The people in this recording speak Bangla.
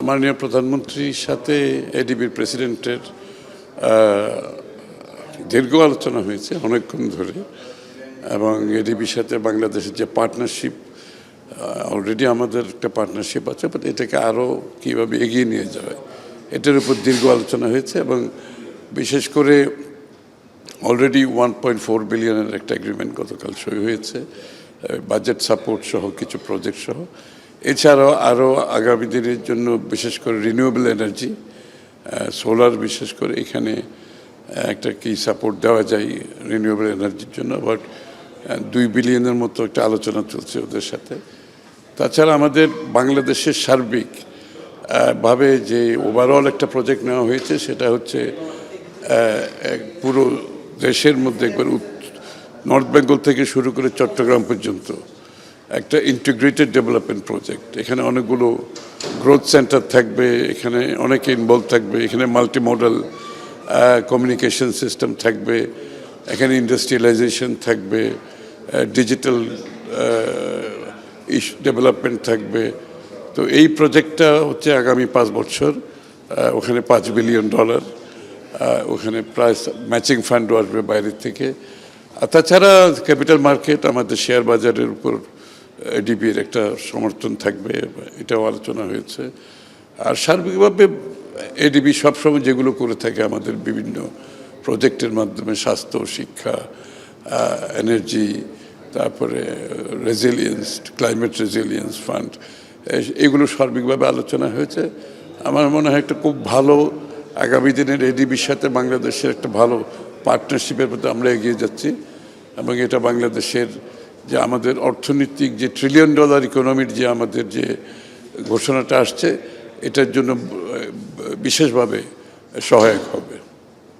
মাননীয় প্রধানমন্ত্রীর সাথে এডিবির প্রেসিডেন্টের দীর্ঘ আলোচনা হয়েছে অনেকক্ষণ ধরে, এবং এডিবির সাথে বাংলাদেশের যে পার্টনারশিপ, অলরেডি আমাদের একটা পার্টনারশিপ আছে, বাট এটাকে আরও কীভাবে এগিয়ে নিয়ে যাবে এটার উপর দীর্ঘ আলোচনা হয়েছে। এবং বিশেষ করে অলরেডি 1.4 বিলিয়নের একটা এগ্রিমেন্ট গতকাল সই হয়েছে, বাজেট সাপোর্ট সহ কিছু প্রজেক্ট সহ। এছাড়াও আরও আগামী দিনের জন্য বিশেষ করে রিনিউয়েবল এনার্জি, সোলার, বিশেষ করে এখানে একটা কি সাপোর্ট দেওয়া যায় রিনিউয়েবল এনার্জির জন্য, বাট 2 বিলিয়নের মতো একটা আলোচনা চলছে ওদের সাথে। তাছাড়া আমাদের বাংলাদেশের সার্বিক ভাবে যে ওভারঅল একটা প্রজেক্ট নেওয়া হয়েছে, সেটা হচ্ছে পুরো দেশের মধ্যে একবার নর্থ বেঙ্গল থেকে শুরু করে চট্টগ্রাম পর্যন্ত একটা ইন্টিগ্রেটেড ডেভেলপমেন্ট প্রজেক্ট। এখানে অনেকগুলো গ্রোথ সেন্টার থাকবে, এখানে অনেকে ইনভলভ থাকবে, এখানে মাল্টি মডেল কমিউনিকেশন সিস্টেম থাকবে, এখানে ইন্ডাস্ট্রিয়ালাইজেশন থাকবে, ডিজিটাল ডেভেলপমেন্ট থাকবে। তো এই প্রজেক্টটা হচ্ছে আগামী 5 বছর, ওখানে $5 বিলিয়ন, ওখানে প্রায় ম্যাচিং ফান্ডও আসবে বাইরের থেকে। আর তাছাড়া ক্যাপিটাল মার্কেট, আমাদের শেয়ার বাজারের উপর এডিবির একটা সমর্থন থাকবে, এটাও আলোচনা হয়েছে। আর সার্বিকভাবে এডিবি সবসময় যেগুলো করে থাকে আমাদের বিভিন্ন প্রজেক্টের মাধ্যমে, স্বাস্থ্য, শিক্ষা, এনার্জি, তারপরে রেজিলিয়েন্স, ক্লাইমেট রেজিলিয়েন্স ফান্ড, এগুলো সার্বিকভাবে আলোচনা হয়েছে। আমার মনে হয় একটা খুব ভালো আগামী দিনের এডিবির সাথে বাংলাদেশের একটা ভালো পার্টনারশিপের প্রতি আমরা এগিয়ে যাচ্ছি, এবং এটা বাংলাদেশের যে আমাদের অর্থনৈতিক যে $1 ট্রিলিয়ন ইকোনমির যে আমাদের যে ঘোষণাটা আসছে, এটার জন্য বিশেষভাবে সহায়ক হবে।